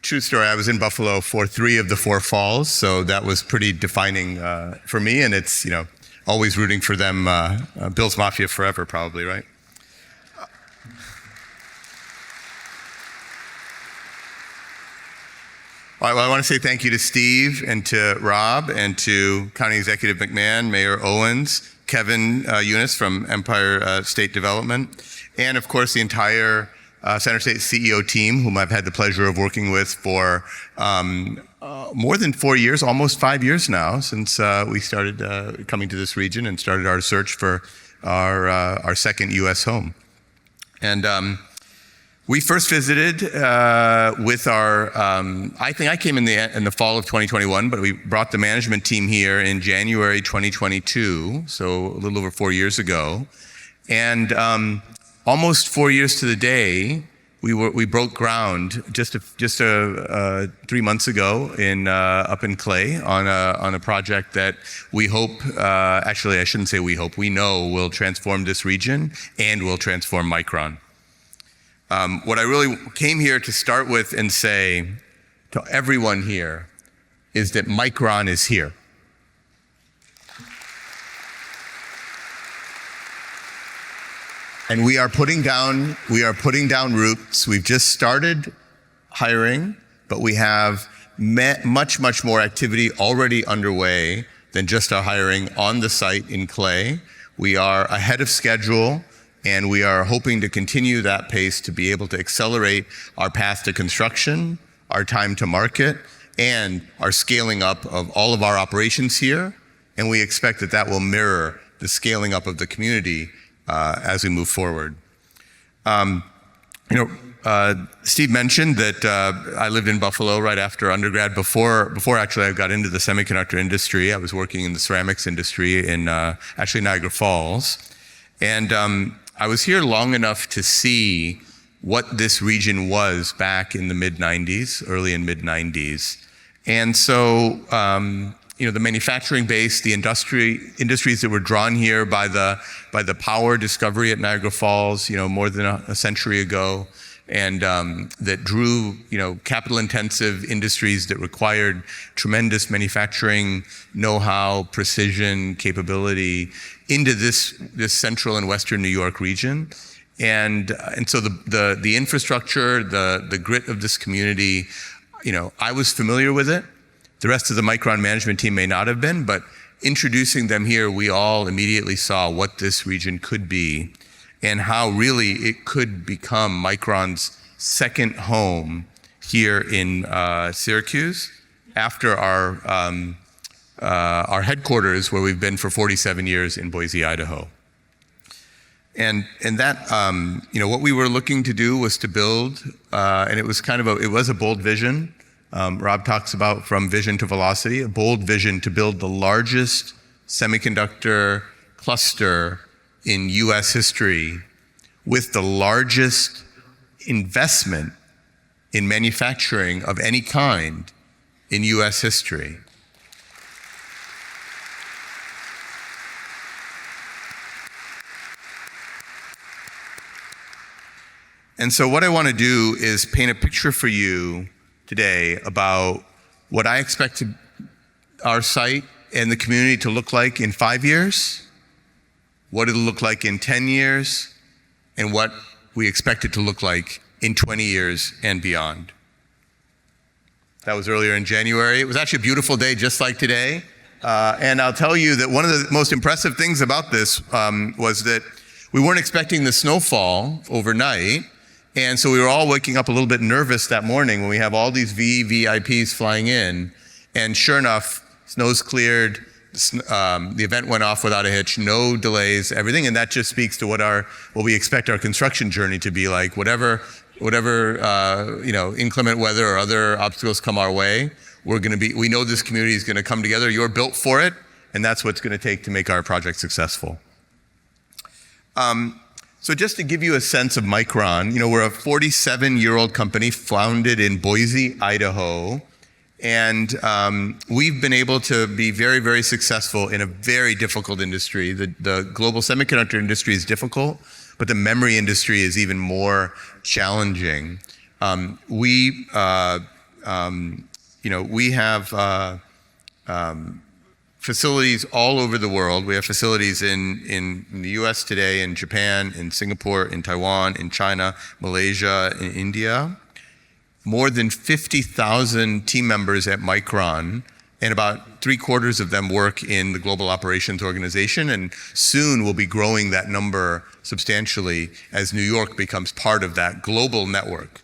true story. I was in Buffalo for 3 of the 4 falls, so that was pretty defining for me, and it's, always rooting for them. Bills Mafia forever, probably, right? Well, I want to say thank you to Steve and to Rob and to County Executive McMahon, Mayor Owens, Kevin Eunice from Empire State Development, and of course the entire CenterState CEO team, whom I've had the pleasure of working with for more than 4 years, almost 5 years now, since we started coming to this region and started our search for our second U.S. home. And we first visited with our, I think I came in the fall of 2021, but we brought the management team here in January 2022, so a little over 4 years ago. And almost 4 years to the day, we broke ground just 3 months ago up in Clay on a project that we hope, actually I shouldn't say we hope, we know will transform this region and will transform Micron. What I really came here to start with and say to everyone here is that Micron is here. And we are putting down roots. We've just started hiring, but we have much more activity already underway than just our hiring on the site in Clay. We are ahead of schedule, and we are hoping to continue that pace to be able to accelerate our path to construction, our time to market, and our scaling up of all of our operations here. And we expect that will mirror the scaling up of the community as we move forward. Steve mentioned that I lived in Buffalo right after undergrad. Before actually I got into the semiconductor industry, I was working in the ceramics industry in actually Niagara Falls. And I was here long enough to see what this region was back in the mid-90s, early and mid-90s. And so, the manufacturing base, the industries that were drawn here by the power discovery at Niagara Falls, more than a century ago, and that drew, capital-intensive industries that required tremendous manufacturing know-how, precision, capability into this central and western New York region. And so the infrastructure, the grit of this community, I was familiar with it. The rest of the Micron management team may not have been, but introducing them here, we all immediately saw what this region could be and how really it could become Micron's second home here in Syracuse after our headquarters, where we've been for 47 years in Boise, Idaho. And that, what we were looking to do was to build, and it was a bold vision. Rob talks about from vision to velocity, a bold vision to build the largest semiconductor cluster in US history with the largest investment in manufacturing of any kind in US history. And so what I want to do is paint a picture for you today about what I expect our site and the community to look like in 5 years, what it'll look like in 10 years, and what we expect it to look like in 20 years and beyond. That was earlier in January. It was actually a beautiful day, just like today. And I'll tell you that one of the most impressive things about this was that we weren't expecting the snowfall overnight. And so we were all waking up a little bit nervous that morning when we have all these VIPs flying in. And sure enough, snow's cleared. The event went off without a hitch, no delays, everything. And that just speaks to what we expect our construction journey to be like. Whatever inclement weather or other obstacles come our way, we know this community is going to come together. You're built for it, and that's what's going to take to make our project successful. So just to give you a sense of Micron, we're a 47-year-old company founded in Boise, Idaho, and we've been able to be very, very successful in a very difficult industry. The global semiconductor industry is difficult, but the memory industry is even more challenging. We we have facilities all over the world. We have facilities in the US today, in Japan, in Singapore, in Taiwan, in China, Malaysia, in India. More than 50,000 team members at Micron, and about 3/4 of them work in the global operations organization, and soon we'll be growing that number substantially as New York becomes part of that global network.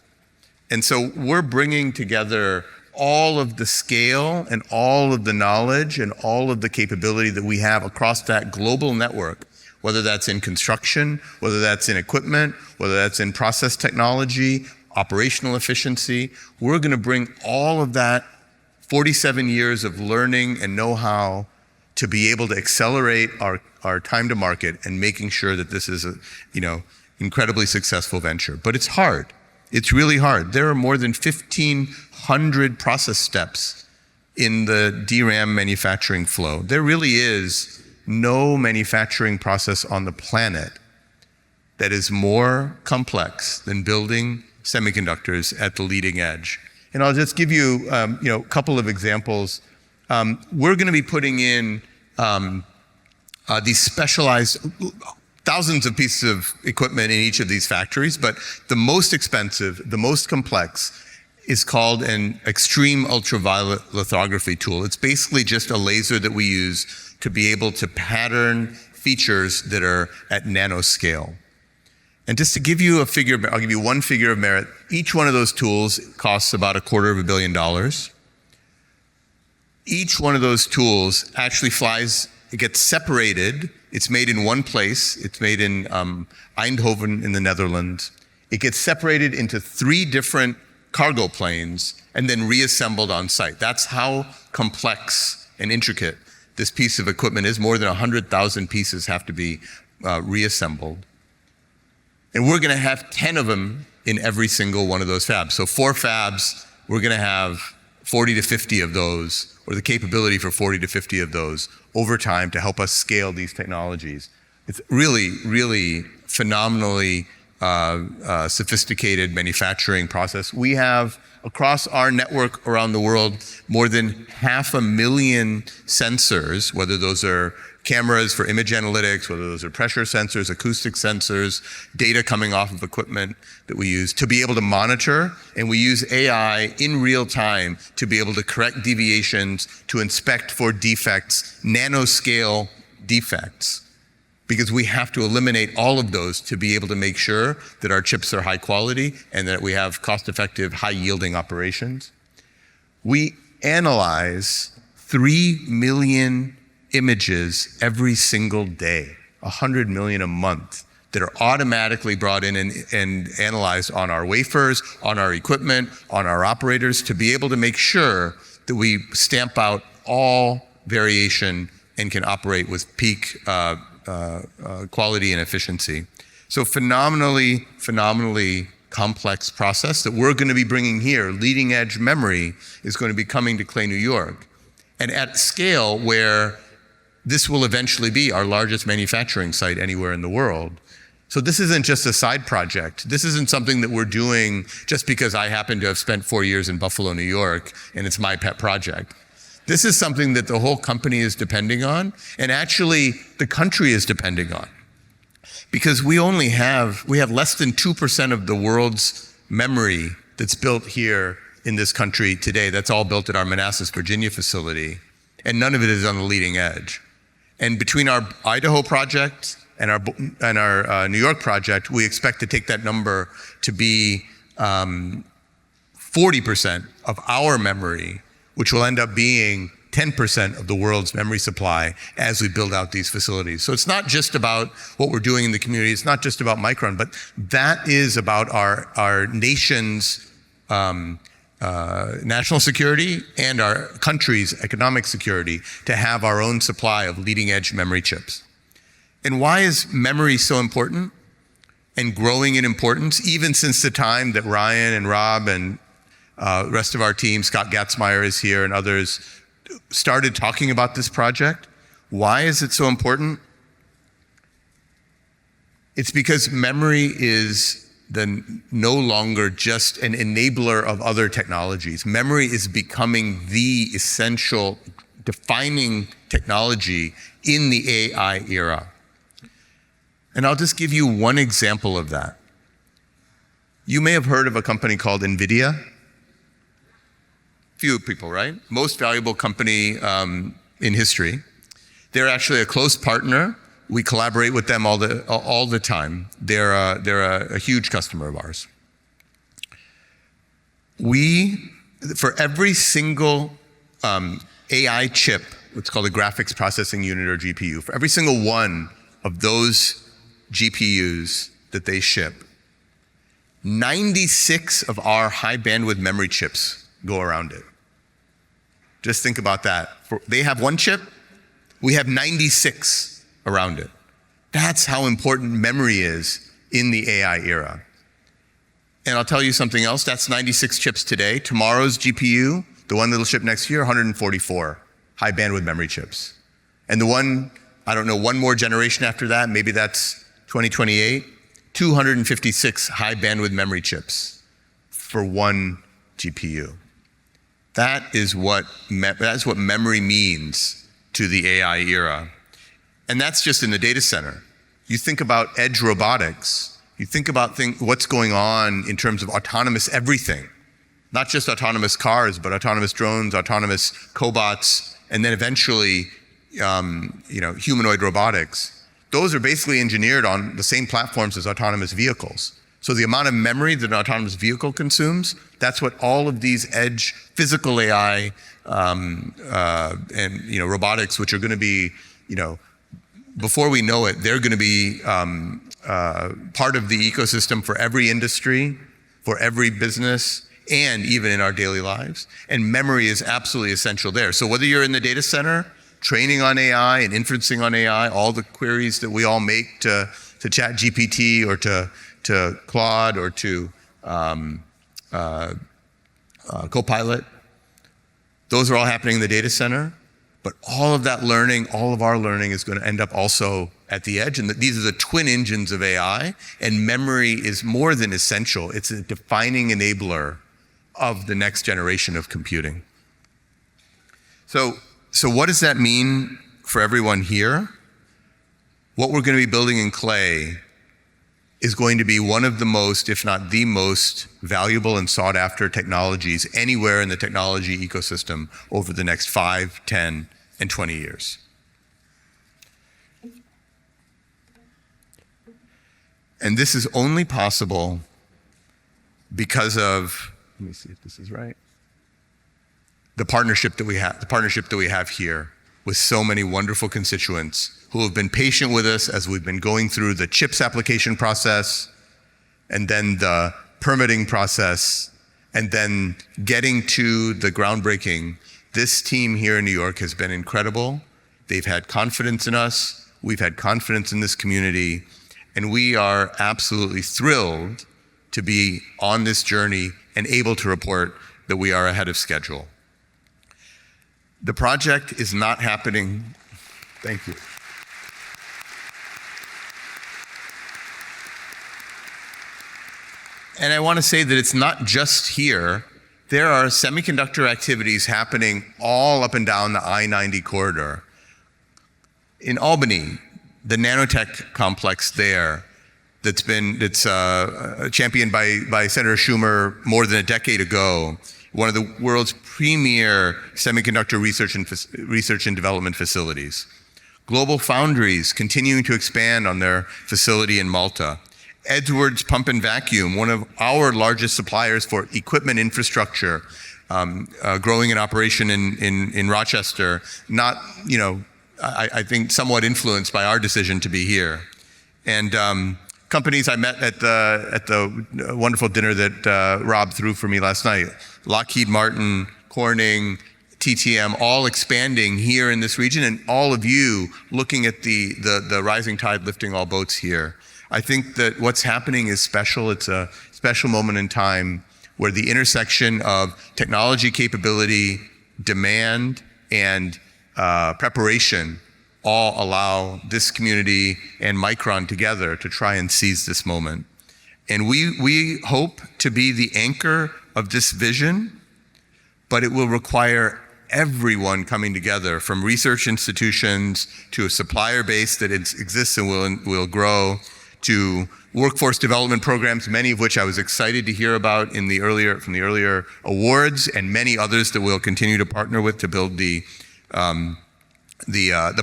And so we're bringing together all of the scale and all of the knowledge and all of the capability that we have across that global network, whether that's in construction, whether that's in equipment, whether that's in process technology, operational efficiency. We're going to bring all of that 47 years of learning and know-how to be able to accelerate our time to market and making sure that this is a incredibly successful venture. But it's hard. It's really hard. There are more than 1,500 process steps in the DRAM manufacturing flow. There really is no manufacturing process on the planet that is more complex than building semiconductors at the leading edge. And I'll just give you, a couple of examples. We're going to be putting in these specialized, thousands of pieces of equipment in each of these factories, but the most expensive, the most complex, is called an extreme ultraviolet lithography tool. It's basically just a laser that we use to be able to pattern features that are at nanoscale. And just to give you a figure, I'll give you one figure of merit. Each one of those tools costs about $250 million. Each one of those tools actually flies, it gets separated. It's made in one place. It's made in Eindhoven in the Netherlands. It gets separated into 3 different cargo planes and then reassembled on site. That's how complex and intricate this piece of equipment is. More than 100,000 pieces have to be reassembled. And we're going to have 10 of them in every single one of those fabs. So 4 fabs, we're going to have 40 to 50 of those, or the capability for 40 to 50 of those over time to help us scale these technologies. It's really, really phenomenally sophisticated manufacturing process. We have, across our network around the world, more than 500,000 sensors, whether those are cameras for image analytics, whether those are pressure sensors, acoustic sensors, data coming off of equipment that we use to be able to monitor. And we use AI in real time to be able to correct deviations, to inspect for defects, nanoscale defects, because we have to eliminate all of those to be able to make sure that our chips are high quality and that we have cost-effective, high-yielding operations. We analyze 3 million images every single day, 100 million a month, that are automatically brought in and analyzed on our wafers, on our equipment, on our operators, to be able to make sure that we stamp out all variation and can operate with peak quality and efficiency. So phenomenally complex process that we're going to be bringing here. Leading edge memory is going to be coming to Clay, New York, and at scale where this will eventually be our largest manufacturing site anywhere in the world. So this isn't just a side project. This isn't something that we're doing just because I happen to have spent 4 years in Buffalo, New York, and it's my pet project. This is something that the whole company is depending on, and actually the country is depending on. Because we have less than 2% of the world's memory that's built here in this country today. That's all built at our Manassas, Virginia facility, and none of it is on the leading edge. And between our Idaho project and our New York project, we expect to take that number to be 40% of our memory, which will end up being 10% of the world's memory supply as we build out these facilities. So it's not just about what we're doing in the community. It's not just about Micron, but that is about our nation's national security and our country's economic security to have our own supply of leading edge memory chips. And why is memory so important and growing in importance, even since the time that Ryan and Rob and the rest of our team, Scott Gatzmeier is here and others, started talking about this project? Why is it so important? It's because memory is no longer just an enabler of other technologies. Memory is becoming the essential defining technology in the AI era. And I'll just give you one example of that. You may have heard of a company called NVIDIA. Few people, right? Most valuable company in history. They're actually a close partner. We collaborate with them all the time. They're a huge customer of ours. For every single AI chip, what's called a graphics processing unit or GPU, for every single one of those GPUs that they ship, 96 of our high bandwidth memory chips go around it. Just think about that. They have one chip, we have 96 around it. That's how important memory is in the AI era. And I'll tell you something else, that's 96 chips today. Tomorrow's GPU, the one that'll ship next year, 144 high bandwidth memory chips. And the one, I don't know, one more generation after that, maybe that's 2028, 256 high bandwidth memory chips for one GPU. That is what memory means to the AI era. And that's just in the data center. You think about edge robotics, you think about what's going on in terms of autonomous everything, not just autonomous cars, but autonomous drones, autonomous cobots, and then eventually, humanoid robotics. Those are basically engineered on the same platforms as autonomous vehicles. So the amount of memory that an autonomous vehicle consumes, that's what all of these edge physical AI and robotics, which are going to be, before we know it, they're going to be part of the ecosystem for every industry, for every business, and even in our daily lives. And memory is absolutely essential there. So whether you're in the data center, training on AI and inferencing on AI, all the queries that we all make to ChatGPT or to Claude or to Copilot, those are all happening in the data center. But all of that learning, all of our learning is going to end up also at the edge. And these are the twin engines of AI. And memory is more than essential. It's a defining enabler of the next generation of computing. So what does that mean for everyone here? What we're going to be building in Clay is going to be one of the most, if not the most, valuable and sought after technologies anywhere in the technology ecosystem over the next 5, 10, and 20 years. And this is only possible because of, let me see if this is right, the partnership that we have here with so many wonderful constituents who have been patient with us as we've been going through the CHIPS application process, and then the permitting process, and then getting to the groundbreaking. This team here in New York has been incredible. They've had confidence in us. We've had confidence in this community. And we are absolutely thrilled to be on this journey and able to report that we are ahead of schedule. The project is not happening. Thank you. And I want to say that it's not just here. There are semiconductor activities happening all up and down the I-90 corridor. In Albany, the nanotech complex there that's championed by Senator Schumer more than a decade ago, one of the world's premier semiconductor research and development facilities. Global Foundries continuing to expand on their facility in Malta. Edwards Pump and Vacuum, one of our largest suppliers for equipment infrastructure, growing an operation in Rochester, not, I think somewhat influenced by our decision to be here. And companies I met at the wonderful dinner that Rob threw for me last night, Lockheed Martin, Corning, TTM, all expanding here in this region, and all of you looking at the rising tide lifting all boats here. I think that what's happening is special. It's a special moment in time where the intersection of technology capability, demand, and preparation all allow this community and Micron together to try and seize this moment. And we hope to be the anchor of this vision, but it will require everyone coming together, from research institutions to a supplier base that exists and will grow, to workforce development programs, many of which I was excited to hear about from the earlier awards, and many others that we'll continue to partner with to build the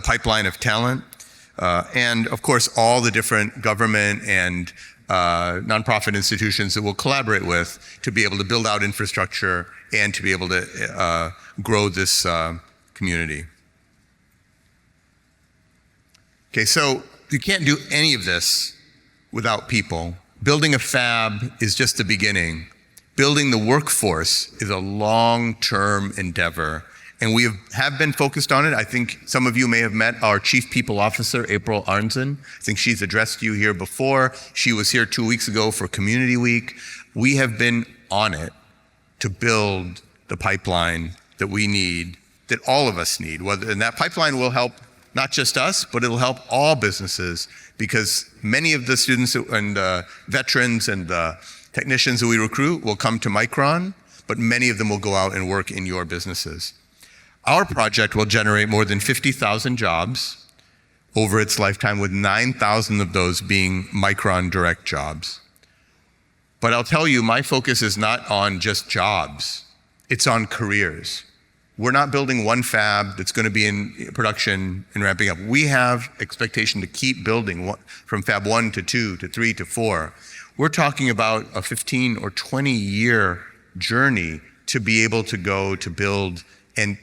pipeline of talent. And of course, all the different government and nonprofit institutions that we'll collaborate with to be able to build out infrastructure and to be able to grow this community. Okay, so you can't do any of this without people. Building a fab is just the beginning. Building the workforce is a long-term endeavor. And we have been focused on it. I think some of you may have met our Chief People Officer, April Arnzen. I think she's addressed you here before. She was here 2 weeks ago for Community Week. We have been on it to build the pipeline that we need, that all of us need. And that pipeline will help not just us, but it'll help all businesses, because many of the students and veterans and technicians that we recruit will come to Micron, but many of them will go out and work in your businesses. Our project will generate more than 50,000 jobs over its lifetime, with 9,000 of those being Micron direct jobs. But I'll tell you, my focus is not on just jobs, it's on careers. We're not building one fab that's going to be in production and ramping up. We have expectation to keep building from fab 1 to 2 to 3 to 4. We're talking about a 15 or 20 year journey to be able to go to build, and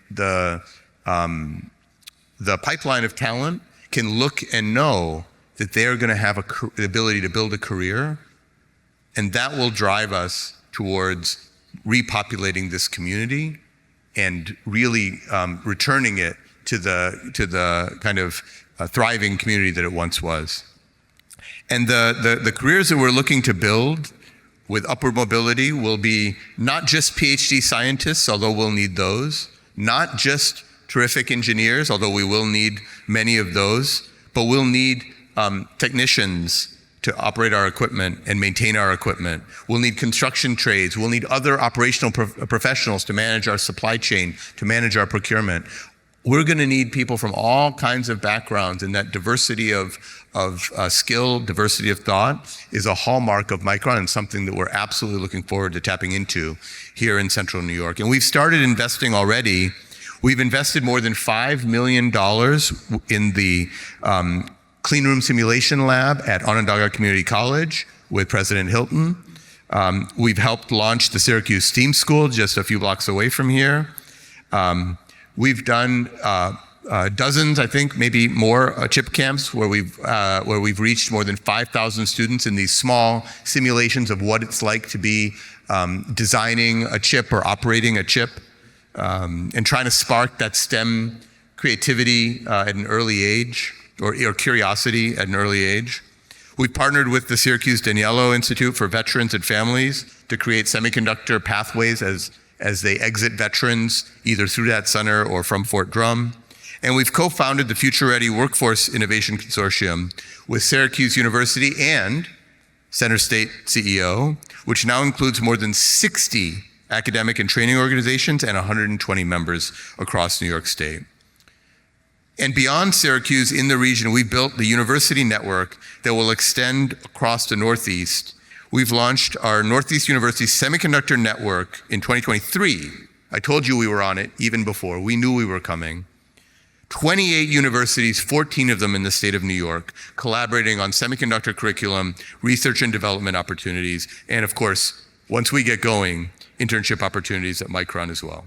the pipeline of talent can look and know that they're going to have the ability to build a career, and that will drive us towards repopulating this community and really returning it to the kind of thriving community that it once was. And the careers that we're looking to build with upward mobility will be not just PhD scientists, although we'll need those, not just terrific engineers, although we will need many of those, but we'll need technicians to operate our equipment and maintain our equipment. We'll need construction trades. We'll need other operational professionals to manage our supply chain, to manage our procurement. We're going to need people from all kinds of backgrounds, and that diversity of skill, diversity of thought is a hallmark of Micron, and something that we're absolutely looking forward to tapping into here in Central New York. And we've started investing already. We've invested more than $5 million in the Clean Room Simulation Lab at Onondaga Community College with President Hilton. We've helped launch the Syracuse STEAM School just a few blocks away from here. We've done dozens, I think, maybe more chip camps where we've reached more than 5,000 students in these small simulations of what it's like to be designing a chip or operating a chip, and trying to spark that STEM creativity at an early age, or curiosity at an early age. We've partnered with the Syracuse Daniello Institute for Veterans and Families to create semiconductor pathways as they exit veterans, either through that center or from Fort Drum. And we've co-founded the Future Ready Workforce Innovation Consortium with Syracuse University and CenterState CEO, which now includes more than 60 academic and training organizations and 120 members across New York State. And beyond Syracuse, in the region, we built the university network that will extend across the Northeast. We've launched our Northeast University Semiconductor Network in 2023. I told you we were on it even before. We knew we were coming. 28 universities, 14 of them in the state of New York, collaborating on semiconductor curriculum, research and development opportunities, and of course, once we get going, internship opportunities at Micron as well.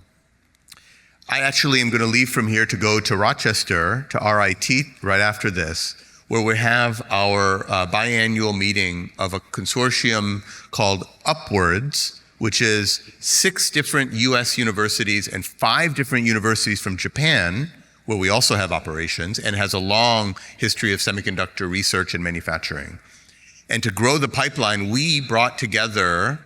I actually am going to leave from here to go to Rochester, to RIT, right after this, where we have our biannual meeting of a consortium called Upwards, which is 6 different US universities and 5 different universities from Japan, where we also have operations, and has a long history of semiconductor research and manufacturing. And to grow the pipeline, we brought together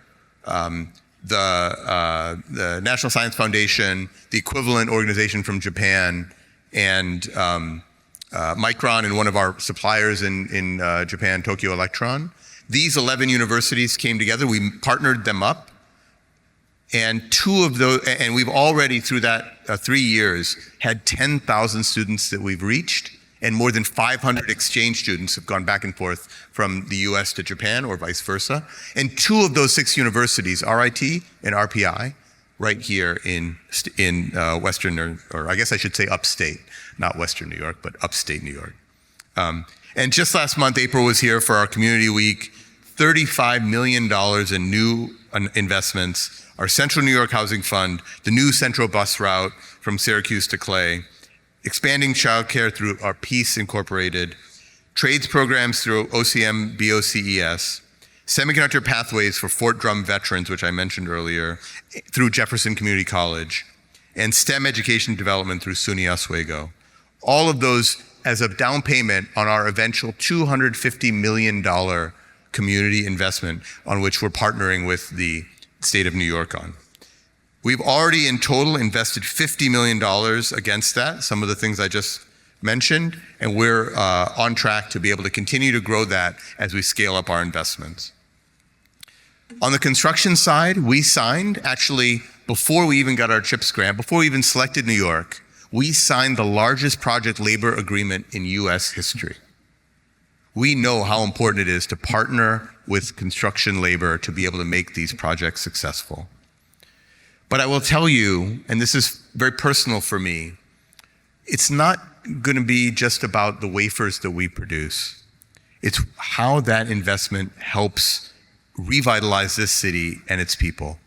the National Science Foundation, the equivalent organization from Japan, and Micron and one of our suppliers in Japan, Tokyo Electron. These 11 universities came together, we partnered them up, and we've already through that 3 years had 10,000 students that we've reached, and more than 500 exchange students have gone back and forth from the US to Japan or vice versa. And 2 of those 6 universities, RIT and RPI, right here in Western, or I guess I should say upstate, not Western New York, but upstate New York. And just last month, April was here for our community week, $35 million in new investments, our Central New York Housing Fund, the new Central bus route from Syracuse to Clay, expanding childcare through our Peace Incorporated, trades programs through OCM BOCES, semiconductor pathways for Fort Drum veterans, which I mentioned earlier, through Jefferson Community College, and STEM education development through SUNY Oswego. All of those as a down payment on our eventual $250 million community investment on which we're partnering with the state of New York on. We've already in total invested $50 million against that, some of the things I just mentioned, and we're on track to be able to continue to grow that as we scale up our investments. On the construction side, we signed, actually, before we even got our CHIPS grant, before we even selected New York, we signed the largest project labor agreement in US history. We know how important it is to partner with construction labor to be able to make these projects successful. But I will tell you, and this is very personal for me, it's not going to be just about the wafers that we produce. It's how that investment helps revitalize this city and its people.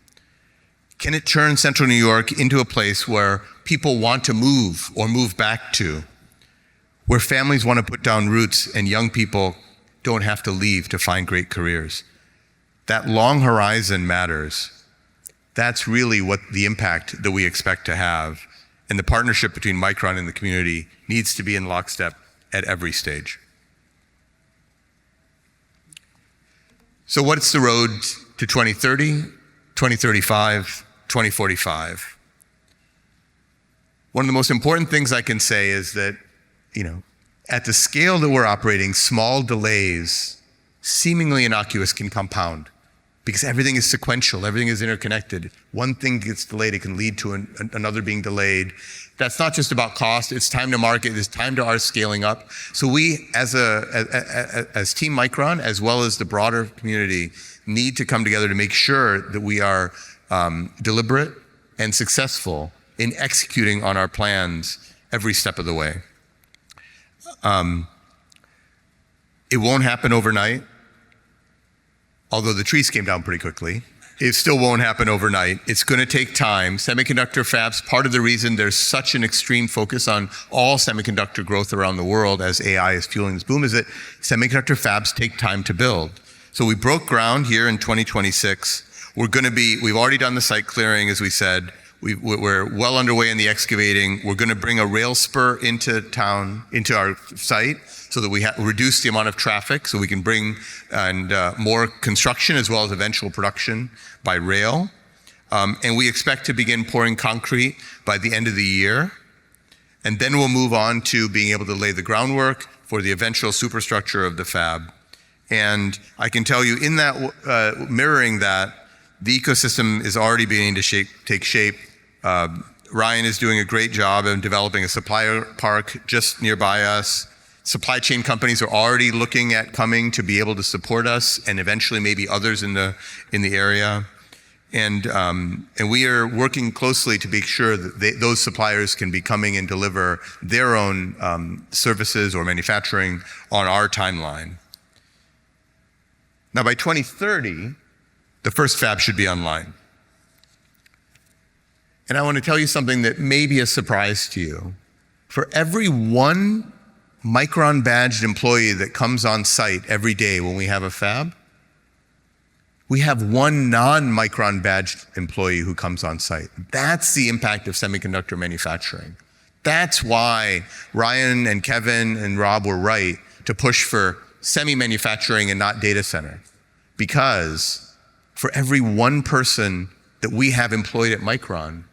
Can it turn Central New York into a place where people want to move or move back to, where families want to put down roots and young people don't have to leave to find great careers? That long horizon matters. That's really what the impact that we expect to have. And the partnership between Micron and the community needs to be in lockstep at every stage. So what's the road to 2030, 2035, 2045? One of the most important things I can say is that, at the scale that we're operating, small delays, seemingly innocuous, can compound because everything is sequential, everything is interconnected. One thing gets delayed, it can lead to another being delayed. That's not just about cost, it's time to market, it's time to our scaling up. So we, as Team Micron, as well as the broader community, need to come together to make sure that we are deliberate and successful in executing on our plans every step of the way. It won't happen overnight, although the trees came down pretty quickly. It still won't happen overnight. It's going to take time. Semiconductor fabs, part of the reason there's such an extreme focus on all semiconductor growth around the world as AI is fueling this boom is that semiconductor fabs take time to build. So we broke ground here in 2026. We've already done the site clearing, as we said. We're well underway in the excavating. We're going to bring a rail spur into town, into our site, so that we reduce the amount of traffic, so we can bring more construction as well as eventual production by rail. And we expect to begin pouring concrete by the end of the year. And then we'll move on to being able to lay the groundwork for the eventual superstructure of the fab. And I can tell you, in that, mirroring that, the ecosystem is already beginning to take shape. Ryan is doing a great job in developing a supplier park just nearby us. Supply chain companies are already looking at coming to be able to support us, and eventually maybe others in the area. And we are working closely to make sure that those suppliers can be coming and deliver their own services or manufacturing on our timeline. Now by 2030, the first fab should be online. And I want to tell you something that may be a surprise to you. For every one Micron badged employee that comes on site every day when we have a fab, we have one non-Micron badged employee who comes on site. That's the impact of semiconductor manufacturing. That's why Ryan and Kevin and Rob were right to push for semi-manufacturing and not data center. Because for every one person that we have employed at Micron,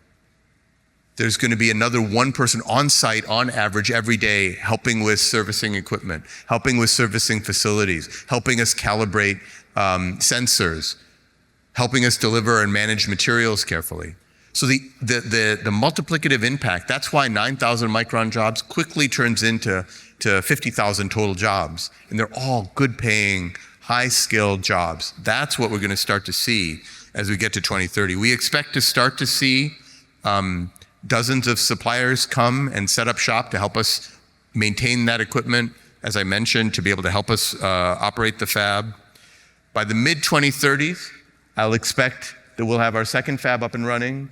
there's going to be another one person on site on average every day helping with servicing equipment, helping with servicing facilities, helping us calibrate sensors, helping us deliver and manage materials carefully. So the multiplicative impact, that's why 9,000 Micron jobs quickly turns into 50,000 total jobs. And they're all good paying, high skilled jobs. That's what we're going to start to see as we get to 2030. We expect to start to see dozens of suppliers come and set up shop to help us maintain that equipment, as I mentioned, to be able to help us operate the fab. By the mid-2030s, I'll expect that we'll have our second fab up and running.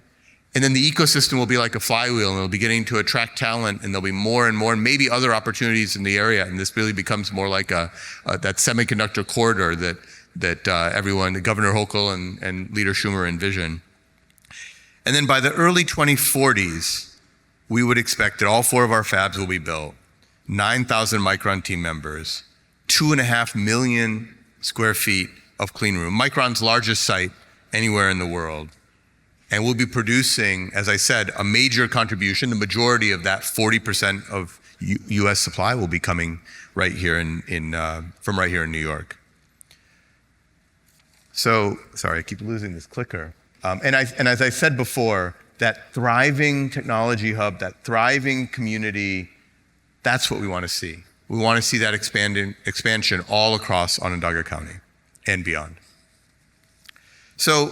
And then the ecosystem will be like a flywheel, and it'll be beginning to attract talent, and there'll be more and more, and maybe other opportunities in the area. And this really becomes more like that semiconductor corridor that everyone, Governor Hochul and Leader Schumer envision. And then by the early 2040s, we would expect that all 4 of our fabs will be built, 9,000 Micron team members, 2.5 million square feet of clean room, Micron's largest site anywhere in the world. And we'll be producing, as I said, a major contribution. The majority of that 40% of U.S. supply will be coming right here from right here in New York. So, sorry, I keep losing this clicker. And as I said before, that thriving technology hub, that thriving community, that's what we want to see. We want to see that expansion all across Onondaga County and beyond. So,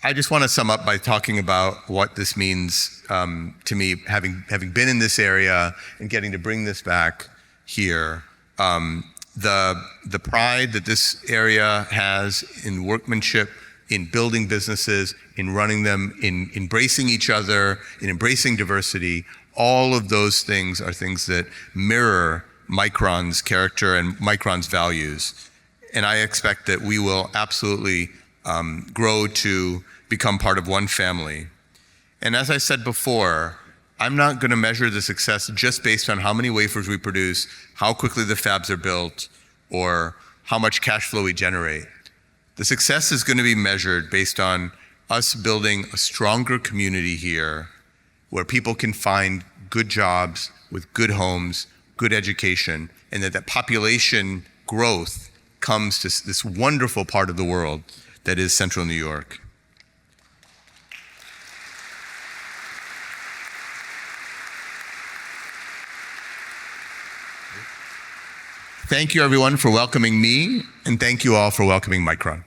I just want to sum up by talking about what this means to me, having been in this area and getting to bring this back here. The pride that this area has in workmanship, in building businesses, in running them, in embracing each other, in embracing diversity, all of those things are things that mirror Micron's character and Micron's values. And I expect that we will absolutely grow to become part of one family. And as I said before, I'm not going to measure the success just based on how many wafers we produce, how quickly the fabs are built, or how much cash flow we generate. The success is going to be measured based on us building a stronger community here where people can find good jobs with good homes, good education, and that population growth comes to this wonderful part of the world that is Central New York. Thank you, everyone, for welcoming me, and thank you all for welcoming Micron.